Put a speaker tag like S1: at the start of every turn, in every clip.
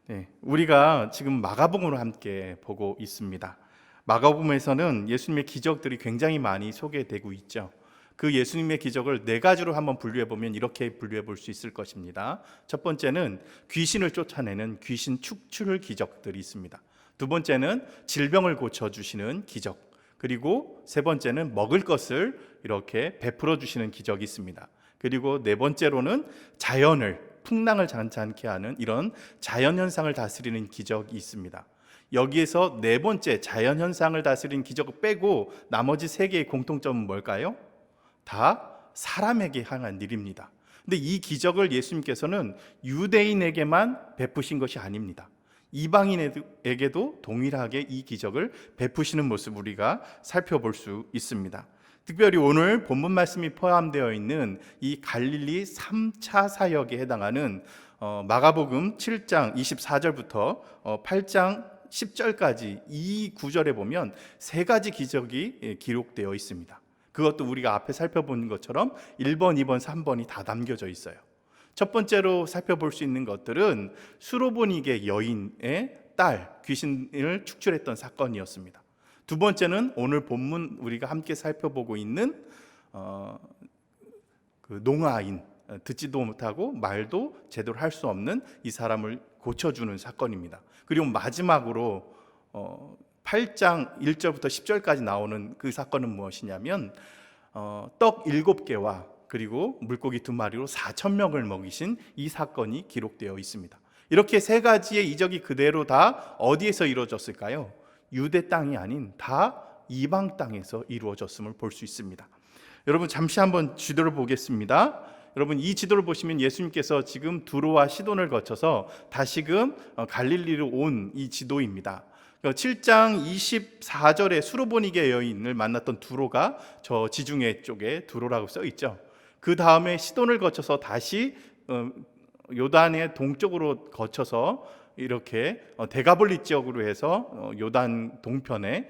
S1: 네, 우리가 지금 마가복음을 함께 보고 있습니다. 마가복음에서는 예수님의 기적들이 굉장히 많이 소개되고 있죠. 그 예수님의 기적을 네 가지로 한번 분류해 보면 이렇게 분류해 볼 수 있을 것입니다. 첫 번째는 귀신을 쫓아내는 귀신 축출 기적들이 있습니다. 두 번째는 질병을 고쳐 주시는 기적, 그리고 세 번째는 먹을 것을 이렇게 베풀어 주시는 기적이 있습니다. 그리고 네 번째로는 풍랑을 잔잔케 하는 이런 자연현상을 다스리는 기적이 있습니다. 여기에서 네 번째 자연현상을 다스리는 기적을 빼고 나머지 세 개의 공통점은 뭘까요? 다 사람에게 향한 일입니다. 근데 이 기적을 예수님께서는 유대인에게만 베푸신 것이 아닙니다. 이방인에게도 동일하게 이 기적을 베푸시는 모습 우리가 살펴볼 수 있습니다. 특별히 오늘 본문 말씀이 포함되어 있는 이 갈릴리 3차 사역에 해당하는 마가복음 7장 24절부터 8장 10절까지 이 구절에 보면 세 가지 기적이 기록되어 있습니다. 그것도 우리가 앞에 살펴본 것처럼 1번, 2번, 3번이 다 담겨져 있어요. 첫 번째로 살펴볼 수 있는 것들은 수로보니게 여인의 딸 귀신을 축출했던 사건이었습니다. 두 번째는 오늘 본문 우리가 함께 살펴보고 있는 그 농아인, 듣지도 못하고 말도 제대로 할 수 없는 이 사람을 고쳐주는 사건입니다. 그리고 마지막으로 8장 1절부터 10절까지 나오는 그 사건은 무엇이냐면 떡 7개와 그리고 물고기 2마리로 4,000명을 먹이신 이 사건이 기록되어 있습니다. 이렇게 세 가지의 이적이 그대로 다 어디에서 이루어졌을까요? 유대 땅이 아닌 다 이방 땅에서 이루어졌음을 볼 수 있습니다. 여러분 잠시 한번 지도를 보겠습니다. 여러분 이 지도를 보시면 예수님께서 지금 두로와 시돈을 거쳐서 다시금 갈릴리로 온 이 지도입니다. 7장 24절에 수로보니게 여인을 만났던 두로가 저 지중해 쪽에 두로라고 써 있죠. 그 다음에 시돈을 거쳐서 다시 요단의 동쪽으로 거쳐서 이렇게 데가볼리 지역으로 해서 요단 동편에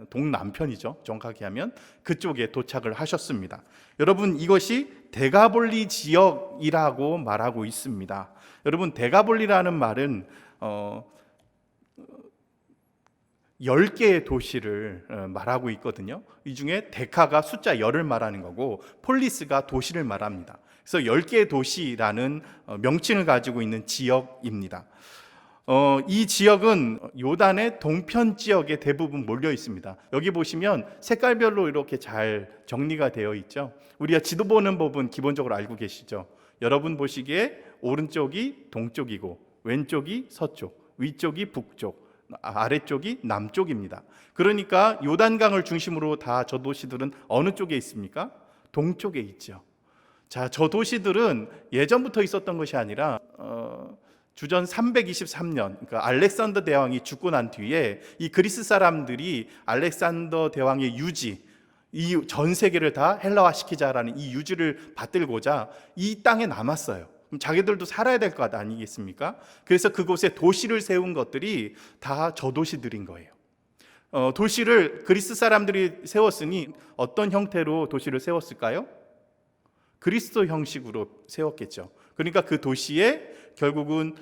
S1: 동남편이죠. 정확하게 하면 그쪽에 도착을 하셨습니다. 여러분 이것이 데가볼리 지역이라고 말하고 있습니다. 여러분 데가볼리라는 말은 10개의 도시를 말하고 있거든요. 이 중에 데카가 숫자 10을 말하는 거고 폴리스가 도시를 말합니다. 그래서 10개의 도시라는 명칭을 가지고 있는 지역입니다. 이 지역은 요단의 동편 지역에 대부분 몰려 있습니다. 여기 보시면 색깔별로 이렇게 잘 정리가 되어 있죠. 우리가 지도 보는 법은 기본적으로 알고 계시죠. 여러분 보시기에 오른쪽이 동쪽이고 왼쪽이 서쪽, 위쪽이 북쪽, 아래쪽이 남쪽입니다. 그러니까 요단강을 중심으로 다 저 도시들은 어느 쪽에 있습니까? 동쪽에 있죠. 자, 저 도시들은 예전부터 있었던 것이 아니라 주전 323년, 그러니까 알렉산더 대왕이 죽고 난 뒤에 이 그리스 사람들이 알렉산더 대왕의 유지, 이 전 세계를 다 헬라화 시키자라는 이 유지를 받들고자 이 땅에 남았어요. 그럼 자기들도 살아야 될 것 아니겠습니까? 그래서 그곳에 도시를 세운 것들이 다 저 도시들인 거예요. 도시를 그리스 사람들이 세웠으니 어떤 형태로 도시를 세웠을까요? 그리스도 형식으로 세웠겠죠. 그러니까 그 도시에 결국은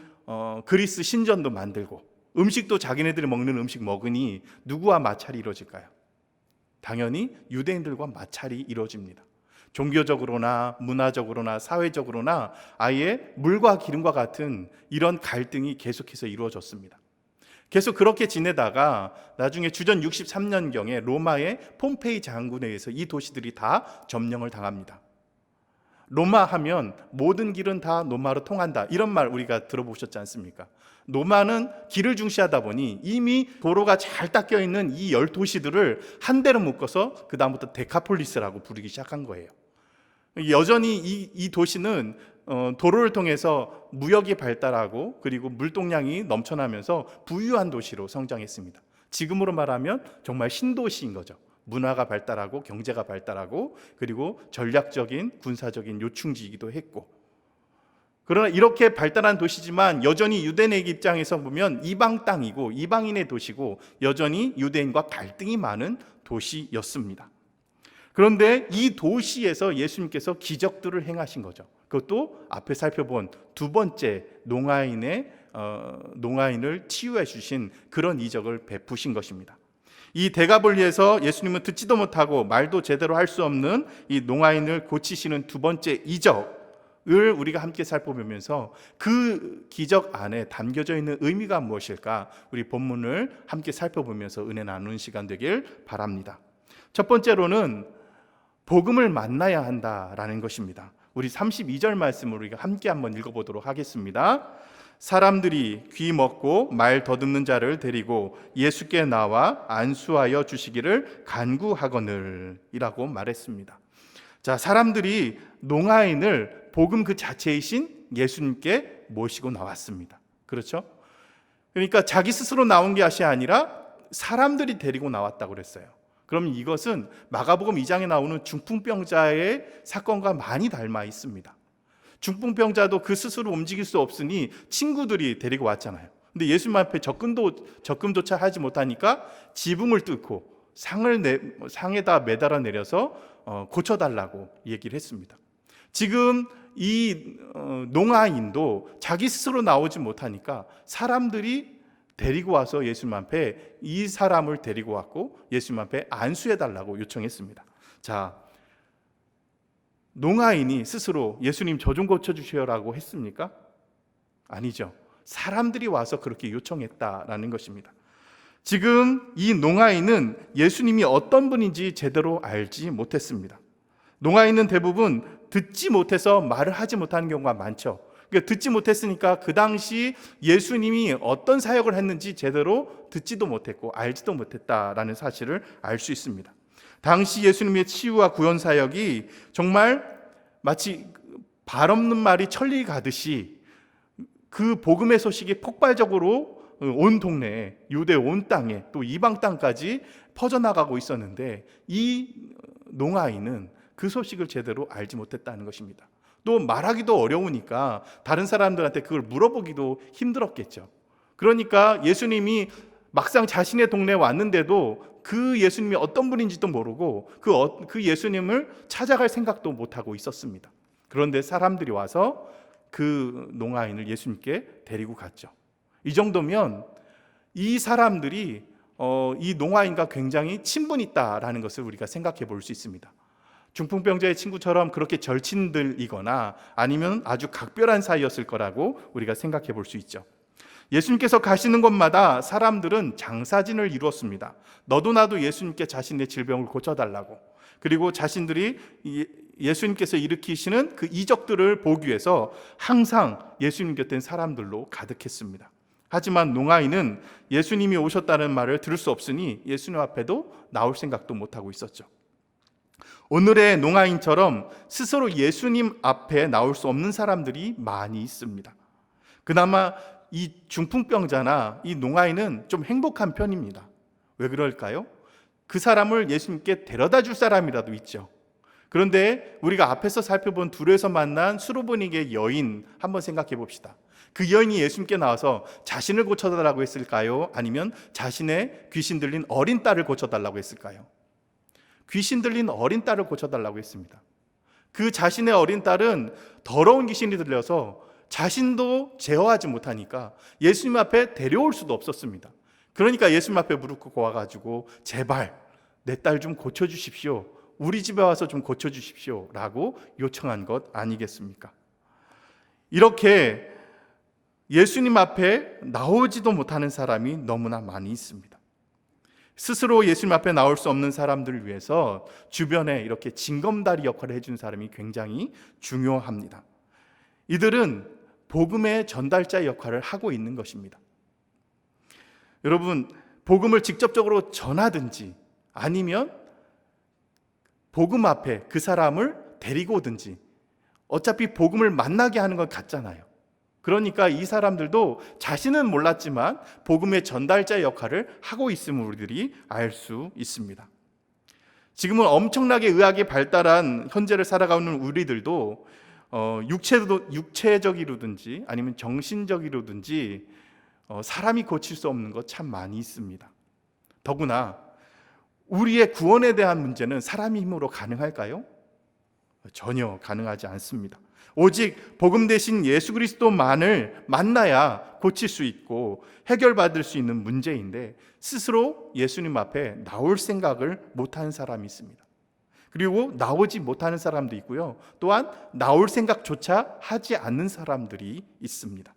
S1: 그리스 신전도 만들고 음식도 자기네들이 먹는 음식 먹으니 누구와 마찰이 이루어질까요? 당연히 유대인들과 마찰이 이루어집니다. 종교적으로나 문화적으로나 사회적으로나 아예 물과 기름과 같은 이런 갈등이 계속해서 이루어졌습니다. 계속 그렇게 지내다가 나중에 주전 63년경에 로마의 폼페이 장군에 의해서 이 도시들이 다 점령을 당합니다. 로마 하면 모든 길은 다 로마로 통한다, 이런 말 우리가 들어보셨지 않습니까? 로마는 길을 중시하다 보니 이미 도로가 잘 닦여 있는 이 10도시들을 한 대로 묶어서 그 다음부터 데카폴리스라고 부르기 시작한 거예요. 여전히 이 도시는 도로를 통해서 무역이 발달하고 그리고 물동량이 넘쳐나면서 부유한 도시로 성장했습니다. 지금으로 말하면 정말 신도시인 거죠. 문화가 발달하고 경제가 발달하고 그리고 전략적인 군사적인 요충지이기도 했고, 그러나 이렇게 발달한 도시지만 여전히 유대인의 입장에서 보면 이방 땅이고 이방인의 도시고 여전히 유대인과 갈등이 많은 도시였습니다. 그런데 이 도시에서 예수님께서 기적들을 행하신 거죠. 그것도 앞에 살펴본 두 번째 농아인의 농아인을 치유해 주신 그런 이적을 베푸신 것입니다. 이 데가볼리에서 예수님은 듣지도 못하고 말도 제대로 할 수 없는 이 농아인을 고치시는 두 번째 이적을 우리가 함께 살펴보면서 그 기적 안에 담겨져 있는 의미가 무엇일까, 우리 본문을 함께 살펴보면서 은혜 나누는 시간 되길 바랍니다. 첫 번째로는 복음을 만나야 한다라는 것입니다. 우리 32절 말씀을 우리가 함께 한번 읽어보도록 하겠습니다. 사람들이 귀 먹고 말 더듬는 자를 데리고 예수께 나와 안수하여 주시기를 간구하거늘 이라고 말했습니다. 자, 사람들이 농아인을 복음 그 자체이신 예수님께 모시고 나왔습니다. 그렇죠? 그러니까 자기 스스로 나온 것이 아니라 사람들이 데리고 나왔다고 그랬어요. 그럼 이것은 마가복음 2장에 나오는 중풍병자의 사건과 많이 닮아 있습니다. 중풍병자도 그 스스로 움직일 수 없으니 친구들이 데리고 왔잖아요. 근데 예수님 앞에 접근조차 하지 못하니까 지붕을 뚫고 상에다 매달아 내려서 고쳐달라고 얘기를 했습니다. 지금 이 농아인도 자기 스스로 나오지 못하니까 사람들이 데리고 와서 예수님 앞에 이 사람을 데리고 왔고 예수님 앞에 안수해달라고 요청했습니다. 자, 농아인이 스스로 예수님 저 좀 고쳐주시오라고 했습니까? 아니죠. 사람들이 와서 그렇게 요청했다라는 것입니다. 지금 이 농아인은 예수님이 어떤 분인지 제대로 알지 못했습니다. 농아인은 대부분 듣지 못해서 말을 하지 못하는 경우가 많죠. 그러니까 듣지 못했으니까 그 당시 예수님이 어떤 사역을 했는지 제대로 듣지도 못했고 알지도 못했다라는 사실을 알 수 있습니다. 당시 예수님의 치유와 구원 사역이 정말 마치 발 없는 말이 천리 가듯이 그 복음의 소식이 폭발적으로 온 동네에, 유대 온 땅에, 또 이방 땅까지 퍼져나가고 있었는데 이 농아인은 그 소식을 제대로 알지 못했다는 것입니다. 또 말하기도 어려우니까 다른 사람들한테 그걸 물어보기도 힘들었겠죠. 그러니까 예수님이 막상 자신의 동네에 왔는데도 그 예수님이 어떤 분인지도 모르고 그 예수님을 찾아갈 생각도 못하고 있었습니다. 그런데 사람들이 와서 그 농아인을 예수님께 데리고 갔죠. 이 정도면 이 사람들이 이 농아인과 굉장히 친분이 있다라는 것을 우리가 생각해 볼 수 있습니다. 중풍병자의 친구처럼 그렇게 절친들이거나 아니면 아주 각별한 사이였을 거라고 우리가 생각해 볼 수 있죠. 예수님께서 가시는 곳마다 사람들은 장사진을 이루었습니다. 너도 나도 예수님께 자신의 질병을 고쳐달라고, 그리고 자신들이 예수님께서 일으키시는 그 이적들을 보기 위해서 항상 예수님 곁엔 사람들로 가득했습니다. 하지만 농아인은 예수님이 오셨다는 말을 들을 수 없으니 예수님 앞에도 나올 생각도 못하고 있었죠. 오늘의 농아인처럼 스스로 예수님 앞에 나올 수 없는 사람들이 많이 있습니다. 그나마 이 중풍병자나 이 농아인은 좀 행복한 편입니다. 왜 그럴까요? 그 사람을 예수님께 데려다 줄 사람이라도 있죠. 그런데 우리가 앞에서 살펴본 둘에서 만난 수로보니게 여인 한번 생각해 봅시다. 그 여인이 예수님께 나와서 자신을 고쳐달라고 했을까요? 아니면 자신의 귀신 들린 어린 딸을 고쳐달라고 했을까요? 귀신 들린 어린 딸을 고쳐달라고 했습니다. 그 자신의 어린 딸은 더러운 귀신이 들려서 자신도 제어하지 못하니까 예수님 앞에 데려올 수도 없었습니다. 그러니까 예수님 앞에 무릎 꿇고 와가지고 제발 내 딸 좀 고쳐주십시오, 우리 집에 와서 좀 고쳐주십시오 라고 요청한 것 아니겠습니까? 이렇게 예수님 앞에 나오지도 못하는 사람이 너무나 많이 있습니다. 스스로 예수님 앞에 나올 수 없는 사람들을 위해서 주변에 이렇게 징검다리 역할을 해주는 사람이 굉장히 중요합니다. 이들은 복음의 전달자 역할을 하고 있는 것입니다. 여러분, 복음을 직접적으로 전하든지 아니면 복음 앞에 그 사람을 데리고 오든지 어차피 복음을 만나게 하는 건 같잖아요. 그러니까 이 사람들도 자신은 몰랐지만 복음의 전달자 역할을 하고 있음을 우리들이 알 수 있습니다. 지금은 엄청나게 의학이 발달한 현재를 살아가는 우리들도 육체적이로든지 아니면 정신적이로든지 사람이 고칠 수 없는 것 참 많이 있습니다. 더구나 우리의 구원에 대한 문제는 사람의 힘으로 가능할까요? 전혀 가능하지 않습니다. 오직 복음 대신 예수 그리스도만을 만나야 고칠 수 있고 해결받을 수 있는 문제인데 스스로 예수님 앞에 나올 생각을 못하는 사람이 있습니다. 그리고 나오지 못하는 사람도 있고요. 또한 나올 생각조차 하지 않는 사람들이 있습니다.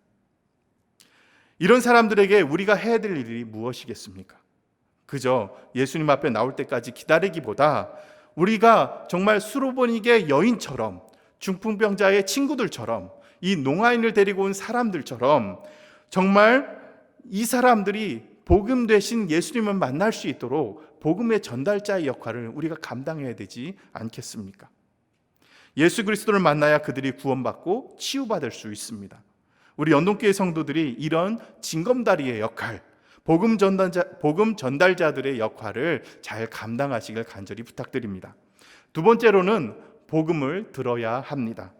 S1: 이런 사람들에게 우리가 해야 될 일이 무엇이겠습니까? 그저 예수님 앞에 나올 때까지 기다리기보다 우리가 정말 수로보니게 여인처럼, 중풍병자의 친구들처럼, 이 농아인을 데리고 온 사람들처럼 정말 이 사람들이 복음 되신 예수님을 만날 수 있도록 복음의 전달자의 역할을 우리가 감당해야 되지 않겠습니까? 예수 그리스도를 만나야 그들이 구원받고 치유받을 수 있습니다. 우리 연동교회 성도들이 이런 징검다리의 역할, 복음 전달자들의 역할을 잘 감당하시길 간절히 부탁드립니다. 두 번째로는 복음을 들어야 합니다.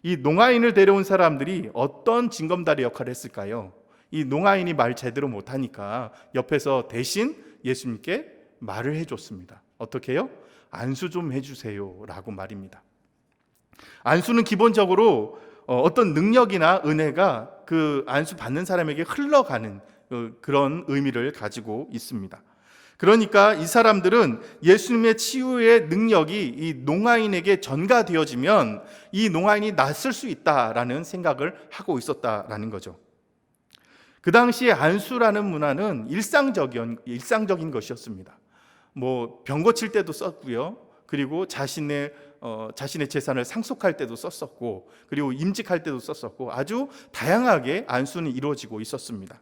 S1: 이 농아인을 데려온 사람들이 어떤 징검다리 역할을 했을까요? 이 농아인이 말 제대로 못하니까 옆에서 대신 예수님께 말을 해줬습니다. 어떻게 해요? 안수 좀 해주세요 라고 말입니다. 안수는 기본적으로 어떤 능력이나 은혜가 그 안수 받는 사람에게 흘러가는 그런 의미를 가지고 있습니다. 그러니까 이 사람들은 예수님의 치유의 능력이 이 농아인에게 전가되어지면 이 농아인이 낫을 수 있다라는 생각을 하고 있었다라는 거죠. 그 당시에 안수라는 문화는 일상적인 것이었습니다. 병 고칠 때도 썼고요. 그리고 자신의 재산을 상속할 때도 썼었고, 그리고 임직할 때도 썼었고, 아주 다양하게 안수는 이루어지고 있었습니다.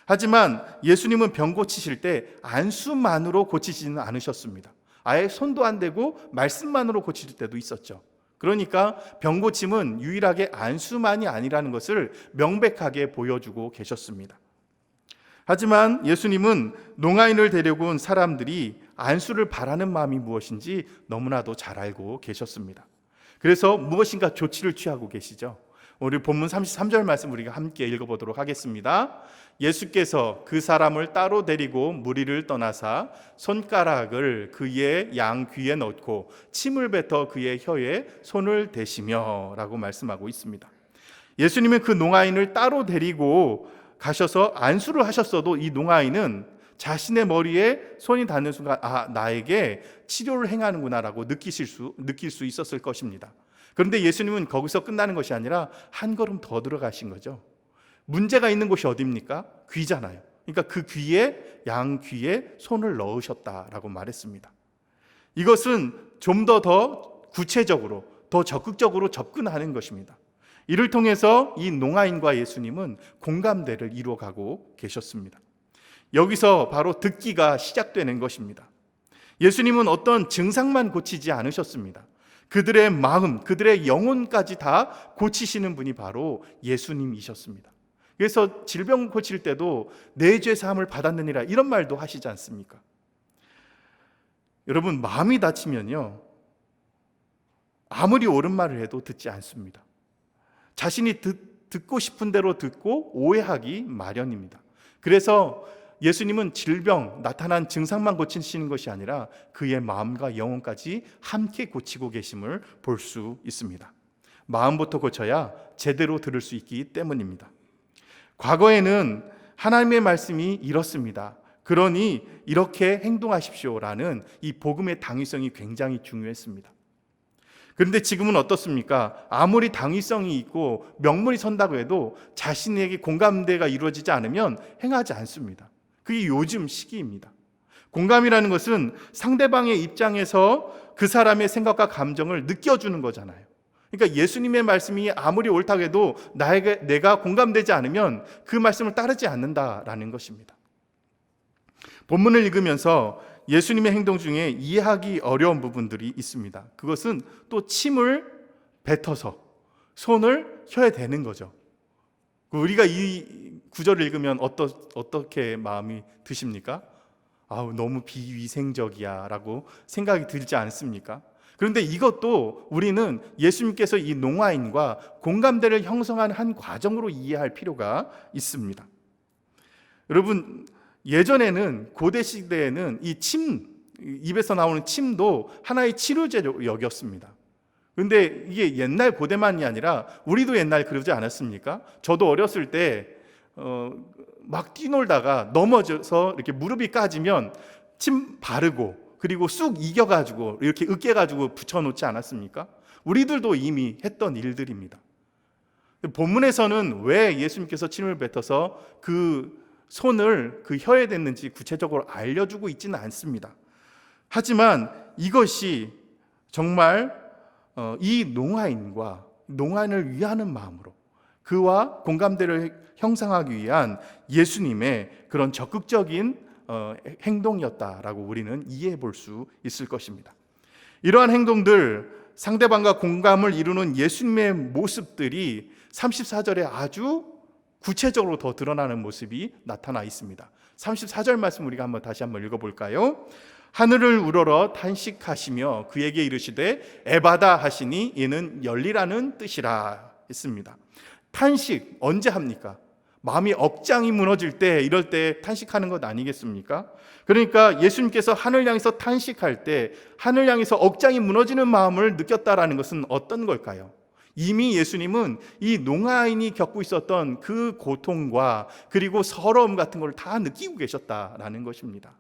S1: 하지만 예수님은 병 고치실 때 안수만으로 고치지는 않으셨습니다. 아예 손도 안 대고 말씀만으로 고칠 때도 있었죠. 그러니까 병 고침은 유일하게 안수만이 아니라는 것을 명백하게 보여주고 계셨습니다. 하지만 예수님은 농아인을 데리고 온 사람들이 안수를 바라는 마음이 무엇인지 너무나도 잘 알고 계셨습니다. 그래서 무엇인가 조치를 취하고 계시죠. 우리 본문 33절 말씀 우리가 함께 읽어보도록 하겠습니다. 예수께서 그 사람을 따로 데리고 무리를 떠나사 손가락을 그의 양 귀에 넣고 침을 뱉어 그의 혀에 손을 대시며 라고 말씀하고 있습니다. 예수님은 그 농아인을 따로 데리고 가셔서 안수를 하셨어도 이 농아인은 자신의 머리에 손이 닿는 순간 나에게 치료를 행하는구나 라고 느낄 수 있었을 것입니다. 그런데 예수님은 거기서 끝나는 것이 아니라 한 걸음 더 들어가신 거죠. 문제가 있는 곳이 어디입니까? 귀잖아요. 그러니까 그 귀에, 양 귀에 손을 넣으셨다라고 말했습니다. 이것은 좀 더 구체적으로, 더 적극적으로 접근하는 것입니다. 이를 통해서 이 농아인과 예수님은 공감대를 이루어가고 계셨습니다. 여기서 바로 듣기가 시작되는 것입니다. 예수님은 어떤 증상만 고치지 않으셨습니다. 그들의 마음, 그들의 영혼까지 다 고치시는 분이 바로 예수님이셨습니다. 그래서 질병 고칠 때도 내 죄 사함을 받았느니라 이런 말도 하시지 않습니까? 여러분, 마음이 다치면요 아무리 옳은 말을 해도 듣지 않습니다. 자신이 듣고 싶은 대로 듣고 오해하기 마련입니다. 그래서 예수님은 질병, 나타난 증상만 고치시는 것이 아니라 그의 마음과 영혼까지 함께 고치고 계심을 볼 수 있습니다. 마음부터 고쳐야 제대로 들을 수 있기 때문입니다. 과거에는 하나님의 말씀이 이렇습니다. 그러니 이렇게 행동하십시오라는 이 복음의 당위성이 굉장히 중요했습니다. 그런데 지금은 어떻습니까? 아무리 당위성이 있고 명분이 선다고 해도 자신에게 공감대가 이루어지지 않으면 행하지 않습니다. 그게 요즘 시기입니다. 공감이라는 것은 상대방의 입장에서 그 사람의 생각과 감정을 느껴주는 거잖아요. 그러니까 예수님의 말씀이 아무리 옳다고 해도 내가 공감되지 않으면 그 말씀을 따르지 않는다라는 것입니다. 본문을 읽으면서 예수님의 행동 중에 이해하기 어려운 부분들이 있습니다. 그것은 또 침을 뱉어서 손을 혀에 대는 거죠. 우리가 이 구절을 읽으면 어떻게 마음이 드십니까? 너무 비위생적이야 라고 생각이 들지 않습니까? 그런데 이것도 우리는 예수님께서 이 농아인과 공감대를 형성하는 한 과정으로 이해할 필요가 있습니다. 여러분, 예전에는 고대 시대에는 이 입에서 나오는 침도 하나의 치료제로 여겼습니다. 근데 이게 옛날 고대만이 아니라 우리도 옛날 그러지 않았습니까? 저도 어렸을 때 막 뛰놀다가 넘어져서 이렇게 무릎이 까지면 침 바르고 그리고 쑥 이겨가지고 이렇게 으깨가지고 붙여놓지 않았습니까? 우리들도 이미 했던 일들입니다. 본문에서는 왜 예수님께서 침을 뱉어서 그 손을 그 혀에 댔는지 구체적으로 알려주고 있지는 않습니다. 하지만 이것이 정말 이 농아인과 농아인을 위하는 마음으로 그와 공감대를 형성하기 위한 예수님의 그런 적극적인 행동이었다라고 우리는 이해해 볼 수 있을 것입니다. 이러한 행동들, 상대방과 공감을 이루는 예수님의 모습들이 34절에 아주 구체적으로 더 드러나는 모습이 나타나 있습니다. 34절 말씀 우리가 다시 한번 읽어볼까요? 하늘을 우러러 탄식하시며 그에게 이르시되 에바다 하시니 이는 열리라는 뜻이라 했습니다. 탄식 언제 합니까? 마음이 억장이 무너질 때, 이럴 때 탄식하는 것 아니겠습니까? 그러니까 예수님께서 하늘 향해서 탄식할 때 하늘 향해서 억장이 무너지는 마음을 느꼈다라는 것은 어떤 걸까요? 이미 예수님은 이 농아인이 겪고 있었던 그 고통과 그리고 서러움 같은 걸 다 느끼고 계셨다라는 것입니다.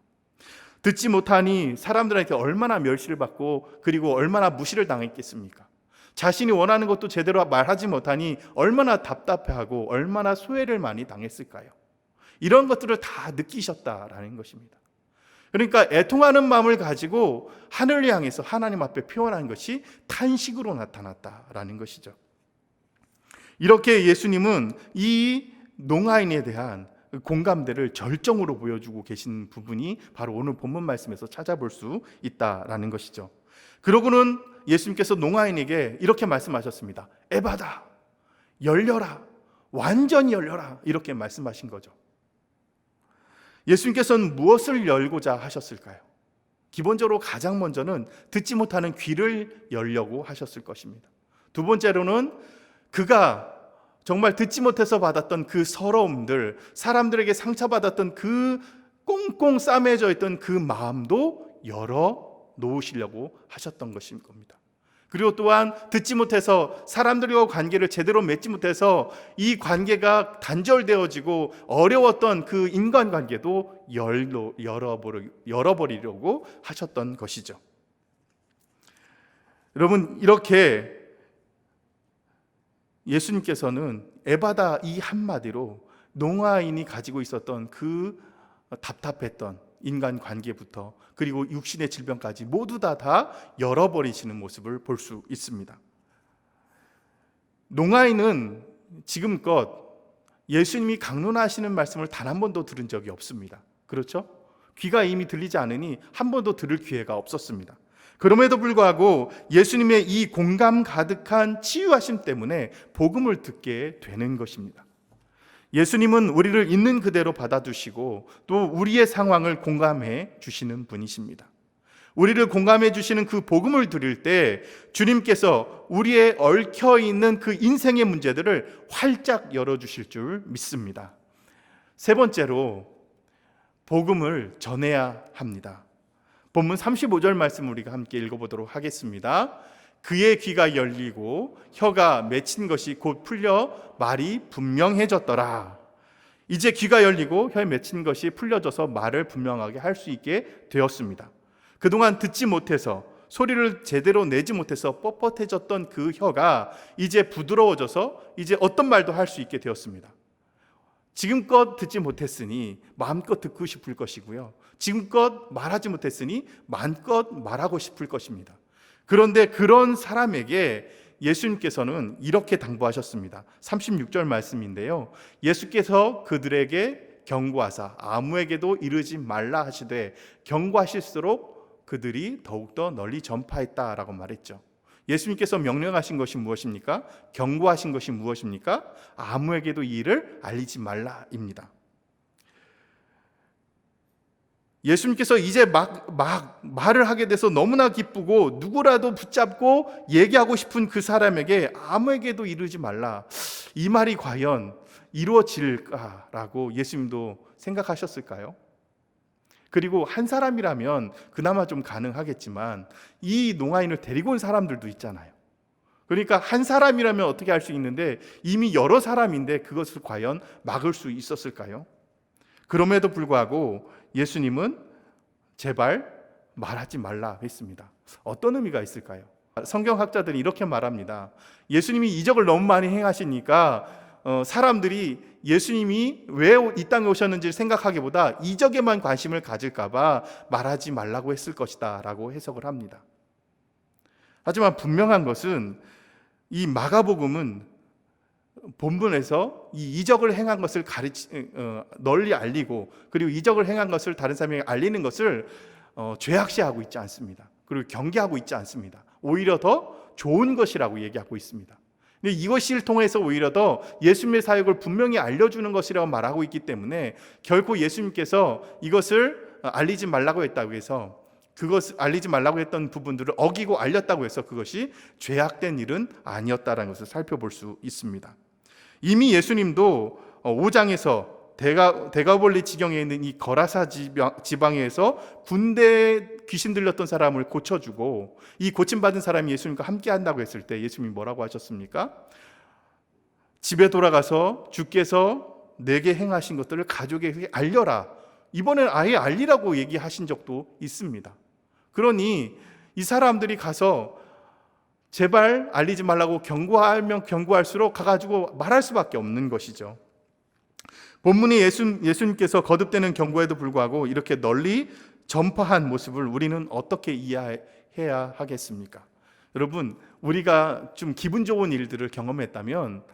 S1: 듣지 못하니 사람들한테 얼마나 멸시를 받고 그리고 얼마나 무시를 당했겠습니까? 자신이 원하는 것도 제대로 말하지 못하니 얼마나 답답해하고 얼마나 소외를 많이 당했을까요? 이런 것들을 다 느끼셨다라는 것입니다. 그러니까 애통하는 마음을 가지고 하늘을 향해서 하나님 앞에 표현한 것이 탄식으로 나타났다라는 것이죠. 이렇게 예수님은 이 농아인에 대한 공감대를 절정으로 보여주고 계신 부분이 바로 오늘 본문 말씀에서 찾아볼 수 있다라는 것이죠. 그러고는 예수님께서 농아인에게 이렇게 말씀하셨습니다. 에바다, 열려라, 완전히 열려라, 이렇게 말씀하신 거죠. 예수님께서는 무엇을 열고자 하셨을까요? 기본적으로 가장 먼저는 듣지 못하는 귀를 열려고 하셨을 것입니다. 두 번째로는 그가 정말 듣지 못해서 받았던 그 서러움들, 사람들에게 상처받았던 그 꽁꽁 싸매져 있던 그 마음도 열어 놓으시려고 하셨던 것인 겁니다. 그리고 또한 듣지 못해서 사람들과 관계를 제대로 맺지 못해서 이 관계가 단절되어지고 어려웠던 그 인간관계도 열어버리려고 하셨던 것이죠. 여러분, 이렇게 예수님께서는 에바다 이 한마디로 농아인이 가지고 있었던 그 답답했던 인간관계부터 그리고 육신의 질병까지 모두 다 열어버리시는 모습을 볼 수 있습니다. 농아인은 지금껏 예수님이 강론하시는 말씀을 단 한 번도 들은 적이 없습니다. 그렇죠? 귀가 이미 들리지 않으니 한 번도 들을 기회가 없었습니다. 그럼에도 불구하고 예수님의 이 공감 가득한 치유하심 때문에 복음을 듣게 되는 것입니다. 예수님은 우리를 있는 그대로 받아주시고 또 우리의 상황을 공감해 주시는 분이십니다. 우리를 공감해 주시는 그 복음을 드릴 때 주님께서 우리의 얽혀있는 그 인생의 문제들을 활짝 열어주실 줄 믿습니다. 세 번째로 복음을 전해야 합니다. 본문 35절 말씀 우리가 함께 읽어보도록 하겠습니다. 그의 귀가 열리고 혀가 맺힌 것이 곧 풀려 말이 분명해졌더라. 이제 귀가 열리고 혀에 맺힌 것이 풀려져서 말을 분명하게 할 수 있게 되었습니다. 그동안 듣지 못해서 소리를 제대로 내지 못해서 뻣뻣해졌던 그 혀가 이제 부드러워져서 이제 어떤 말도 할 수 있게 되었습니다. 지금껏 듣지 못했으니 마음껏 듣고 싶을 것이고요. 지금껏 말하지 못했으니 마음껏 말하고 싶을 것입니다. 그런데 그런 사람에게 예수님께서는 이렇게 당부하셨습니다. 36절 말씀인데요. 예수께서 그들에게 경고하사 아무에게도 이르지 말라 하시되 경고하실수록 그들이 더욱더 널리 전파했다라고 말했죠. 예수님께서 명령하신 것이 무엇입니까? 경고하신 것이 무엇입니까? 아무에게도 이 일을 알리지 말라입니다. 예수님께서 이제 막 말을 하게 돼서 너무나 기쁘고 누구라도 붙잡고 얘기하고 싶은 그 사람에게 아무에게도 이르지 말라. 이 말이 과연 이루어질까라고 예수님도 생각하셨을까요? 그리고 한 사람이라면 그나마 좀 가능하겠지만 이 농아인을 데리고 온 사람들도 있잖아요. 그러니까 한 사람이라면 어떻게 할 수 있는데 이미 여러 사람인데 그것을 과연 막을 수 있었을까요? 그럼에도 불구하고 예수님은 제발 말하지 말라 했습니다. 어떤 의미가 있을까요? 성경학자들이 이렇게 말합니다. 예수님이 이적을 너무 많이 행하시니까 사람들이 예수님이 왜 이 땅에 오셨는지를 생각하기보다 이적에만 관심을 가질까 봐 말하지 말라고 했을 것이다 라고 해석을 합니다. 하지만 분명한 것은 이 마가복음은 본문에서 이 이적을 행한 것을 널리 알리고, 그리고 이적을 행한 것을 다른 사람에게 알리는 것을 죄악시하고 있지 않습니다. 그리고 경계하고 있지 않습니다. 오히려 더 좋은 것이라고 얘기하고 있습니다. 근데 이것을 통해서 오히려 더 예수님의 사역을 분명히 알려주는 것이라고 말하고 있기 때문에 결코 예수님께서 이것을 알리지 말라고 했다고 해서, 그것을 알리지 말라고 했던 부분들을 어기고 알렸다고 해서 그것이 죄악된 일은 아니었다는 것을 살펴볼 수 있습니다. 이미 예수님도 5장에서 데가볼리 지경에 있는 이 거라사 지방에서 군대에 귀신 들렸던 사람을 고쳐주고, 이 고침받은 사람이 예수님과 함께 한다고 했을 때 예수님이 뭐라고 하셨습니까? 집에 돌아가서 주께서 내게 행하신 것들을 가족에게 알려라. 이번엔 아예 알리라고 얘기하신 적도 있습니다. 그러니 이 사람들이 가서 제발 알리지 말라고 경고하면 경고할수록 가가지고 말할 수밖에 없는 것이죠. 본문이 예수님께서 거듭되는 경고에도 불구하고 이렇게 널리 전파한 모습을 우리는 어떻게 이해해야 하겠습니까? 여러분, 우리가 좀 기분 좋은 일들을 경험했다면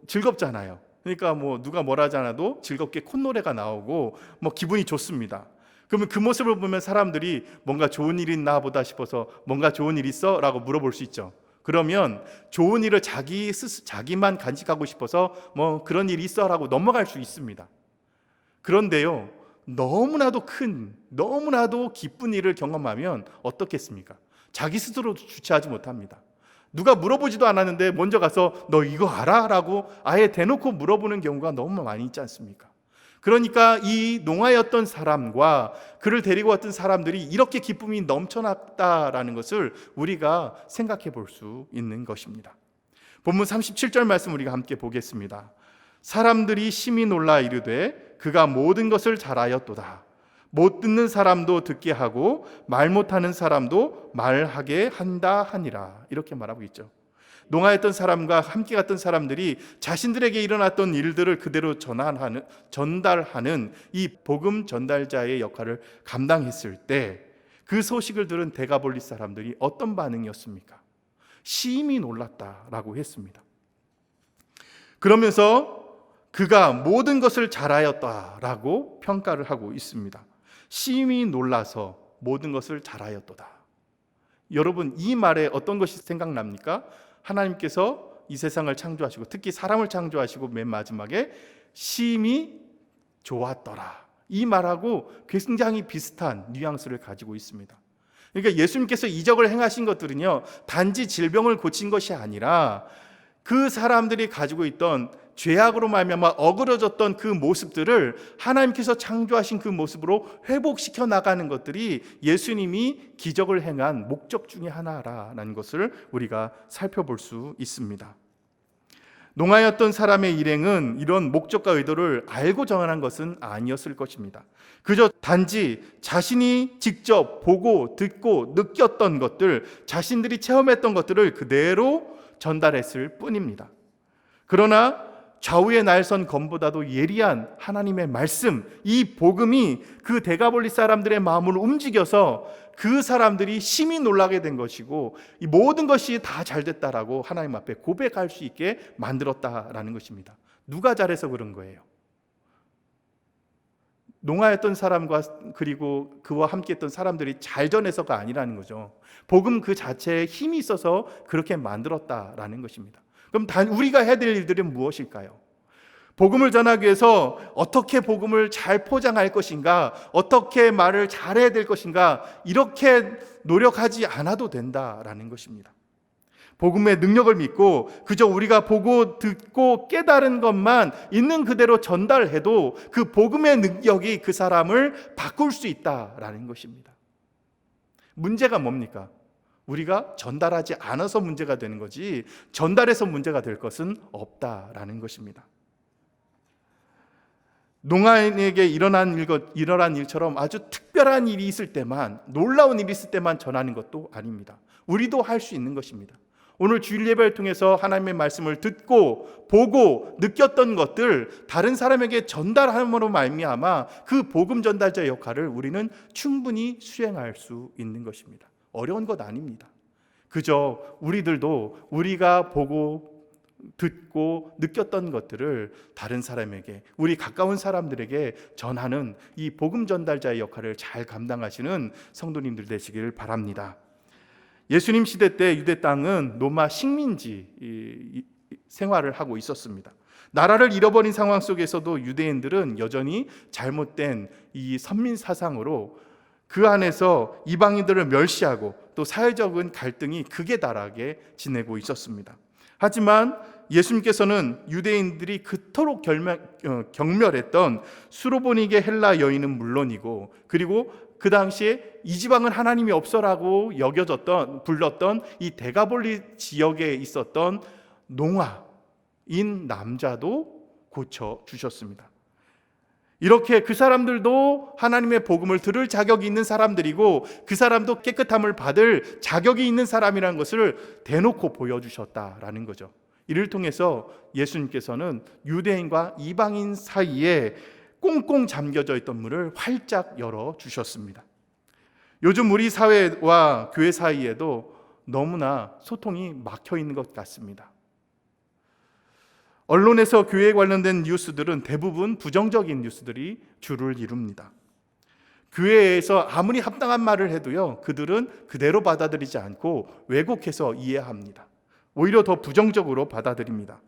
S1: 즐겁잖아요. 그러니까 누가 뭐라 하지 않아도 즐겁게 콧노래가 나오고 기분이 좋습니다. 그러면 그 모습을 보면 사람들이 뭔가 좋은 일 있나 보다 싶어서 뭔가 좋은 일 있어? 라고 물어볼 수 있죠. 그러면 좋은 일을 자기만 간직하고 싶어서 그런 일이 있어? 라고 넘어갈 수 있습니다. 그런데요, 너무나도 기쁜 일을 경험하면 어떻겠습니까? 자기 스스로도 주체하지 못합니다. 누가 물어보지도 않았는데 먼저 가서 너 이거 알아? 라고 아예 대놓고 물어보는 경우가 너무 많이 있지 않습니까? 그러니까 이 농아였던 사람과 그를 데리고 왔던 사람들이 이렇게 기쁨이 넘쳐났다라는 것을 우리가 생각해 볼 수 있는 것입니다. 본문 37절 말씀 우리가 함께 보겠습니다. 사람들이 심히 놀라 이르되 그가 모든 것을 잘하였도다. 못 듣는 사람도 듣게 하고 말 못하는 사람도 말하게 한다 하니라. 이렇게 말하고 있죠. 농아했던 사람과 함께 갔던 사람들이 자신들에게 일어났던 일들을 그대로 전달하는 이 복음 전달자의 역할을 감당했을 때 그 소식을 들은 데가볼리 사람들이 어떤 반응이었습니까? 심히 놀랐다라고 했습니다. 그러면서 그가 모든 것을 잘하였다라고 평가를 하고 있습니다. 심히 놀라서 모든 것을 잘하였도다. 여러분, 이 말에 어떤 것이 생각납니까? 하나님께서 이 세상을 창조하시고 특히 사람을 창조하시고 맨 마지막에 심히 좋았더라. 이 말하고 굉장히 비슷한 뉘앙스를 가지고 있습니다. 그러니까 예수님께서 이적을 행하신 것들은요, 단지 질병을 고친 것이 아니라 그 사람들이 가지고 있던 죄악으로 말미암아 어그러졌던 그 모습들을 하나님께서 창조하신 그 모습으로 회복시켜 나가는 것들이 예수님이 기적을 행한 목적 중에 하나라는 것을 우리가 살펴볼 수 있습니다. 농아였던 사람의 일행은 이런 목적과 의도를 알고 정한 것은 아니었을 것입니다. 그저 단지 자신이 직접 보고 듣고 느꼈던 것들, 자신들이 체험했던 것들을 그대로 전달했을 뿐입니다. 그러나 좌우의 날선 검보다도 예리한 하나님의 말씀, 이 복음이 그 데가볼리 사람들의 마음을 움직여서 그 사람들이 심히 놀라게 된 것이고, 이 모든 것이 다 잘됐다라고 하나님 앞에 고백할 수 있게 만들었다라는 것입니다. 누가 잘해서 그런 거예요? 농아였던 사람과 그리고 그와 함께했던 사람들이 잘 전해서가 아니라는 거죠. 복음 그 자체에 힘이 있어서 그렇게 만들었다라는 것입니다. 그럼 우리가 해야 될 일들은 무엇일까요? 복음을 전하기 위해서 어떻게 복음을 잘 포장할 것인가, 어떻게 말을 잘해야 될 것인가, 이렇게 노력하지 않아도 된다라는 것입니다. 복음의 능력을 믿고 그저 우리가 보고 듣고 깨달은 것만 있는 그대로 전달해도 그 복음의 능력이 그 사람을 바꿀 수 있다라는 것입니다. 문제가 뭡니까? 우리가 전달하지 않아서 문제가 되는 거지 전달해서 문제가 될 것은 없다라는 것입니다. 농아인에게 일어난 일처럼 아주 특별한 일이 있을 때만, 놀라운 일이 있을 때만 전하는 것도 아닙니다. 우리도 할 수 있는 것입니다. 오늘 주일 예배를 통해서 하나님의 말씀을 듣고 보고 느꼈던 것들 다른 사람에게 전달함으로 말미암아 그 복음 전달자 역할을 우리는 충분히 수행할 수 있는 것입니다. 어려운 것 아닙니다. 그저 우리들도 우리가 보고 듣고 느꼈던 것들을 다른 사람에게, 우리 가까운 사람들에게 전하는 이 복음 전달자의 역할을 잘 감당하시는 성도님들 되시기를 바랍니다. 예수님 시대 때 유대 땅은 로마 식민지 생활을 하고 있었습니다. 나라를 잃어버린 상황 속에서도 유대인들은 여전히 잘못된 이 선민 사상으로 그 안에서 이방인들을 멸시하고 또 사회적인 갈등이 극에 달하게 지내고 있었습니다. 하지만 예수님께서는 유대인들이 그토록 경멸했던 수로보니게 헬라 여인은 물론이고, 그리고 그 당시에 이 지방은 하나님이 없어라고 불렀던 이 데가볼리 지역에 있었던 농아인 남자도 고쳐 주셨습니다. 이렇게 그 사람들도 하나님의 복음을 들을 자격이 있는 사람들이고, 그 사람도 깨끗함을 받을 자격이 있는 사람이라는 것을 대놓고 보여주셨다라는 거죠. 이를 통해서 예수님께서는 유대인과 이방인 사이에 꽁꽁 잠겨져 있던 문을 활짝 열어주셨습니다. 요즘 우리 사회와 교회 사이에도 너무나 소통이 막혀 있는 것 같습니다. 언론에서 교회에 관련된 뉴스들은 대부분 부정적인 뉴스들이 주를 이룹니다. 교회에서 아무리 합당한 말을 해도요, 그들은 그대로 받아들이지 않고 왜곡해서 이해합니다. 오히려 더 부정적으로 받아들입니다.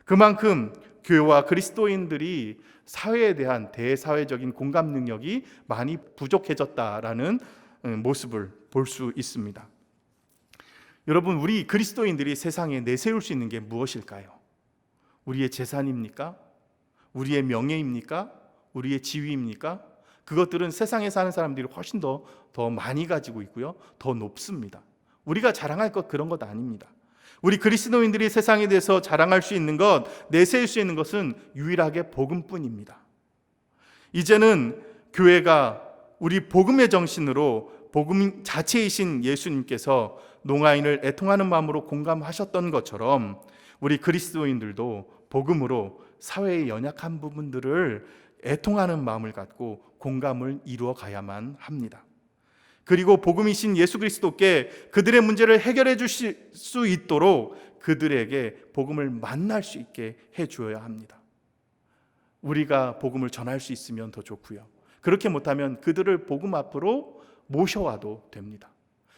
S1: 그만큼 교회와 그리스도인들이 사회에 대한 대사회적인 공감 능력이 많이 부족해졌다라는 모습을 볼 수 있습니다. 여러분, 우리 그리스도인들이 세상에 내세울 수 있는 게 무엇일까요? 우리의 재산입니까? 우리의 명예입니까? 우리의 지위입니까? 그것들은 세상에 사는 사람들이 훨씬 더 많이 가지고 있고요, 더 높습니다. 우리가 자랑할 것 그런 것 아닙니다. 우리 그리스도인들이 세상에 대해서 자랑할 수 있는 것, 내세울 수 있는 것은 유일하게 복음뿐입니다. 이제는 교회가 우리 복음의 정신으로 복음 자체이신 예수님께서 농아인을 애통하는 마음으로 공감하셨던 것처럼 우리 그리스도인들도 복음으로 사회의 연약한 부분들을 애통하는 마음을 갖고 공감을 이루어 가야만 합니다. 그리고 복음이신 예수 그리스도께 그들의 문제를 해결해 주실 수 있도록 그들에게 복음을 만날 수 있게 해 주어야 합니다. 우리가 복음을 전할 수 있으면 더 좋고요, 그렇게 못하면 그들을 복음 앞으로 모셔와도 됩니다.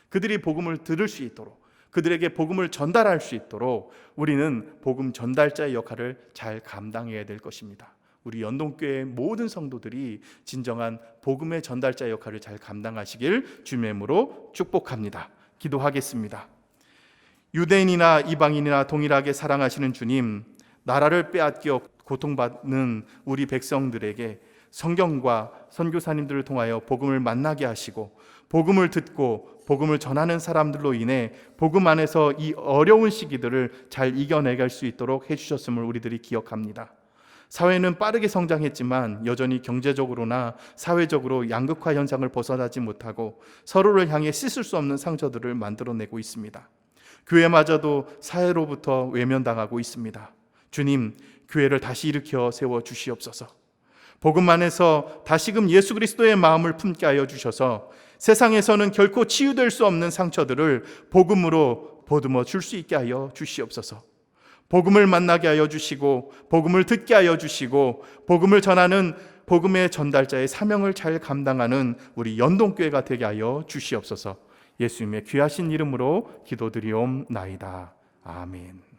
S1: 그들이 복음을 들을 수 있도록, 그들에게 복음을 전달할 수 있도록 우리는 복음 전달자의 역할을 잘 감당해야 될 것입니다. 우리 연동교회 모든 성도들이 진정한 복음의 전달자 역할을 잘 감당하시길 주님의 이름으로 축복합니다. 기도하겠습니다. 유대인이나 이방인이나 동일하게 사랑하시는 주님, 나라를 빼앗겨 고통받는 우리 백성들에게 성경과 선교사님들을 통하여 복음을 만나게 하시고, 복음을 듣고 복음을 전하는 사람들로 인해 복음 안에서 이 어려운 시기들을 잘 이겨내갈 수 있도록 해주셨음을 우리들이 기억합니다. 사회는 빠르게 성장했지만 여전히 경제적으로나 사회적으로 양극화 현상을 벗어나지 못하고 서로를 향해 씻을 수 없는 상처들을 만들어내고 있습니다. 교회마저도 사회로부터 외면당하고 있습니다. 주님, 교회를 다시 일으켜 세워 주시옵소서. 복음 안에서 다시금 예수 그리스도의 마음을 품게 하여 주셔서 세상에서는 결코 치유될 수 없는 상처들을 복음으로 보듬어 줄 수 있게 하여 주시옵소서. 복음을 만나게 하여 주시고 복음을 듣게 하여 주시고 복음을 전하는 복음의 전달자의 사명을 잘 감당하는 우리 연동교회가 되게 하여 주시옵소서. 예수님의 귀하신 이름으로 기도드리옵나이다. 아멘.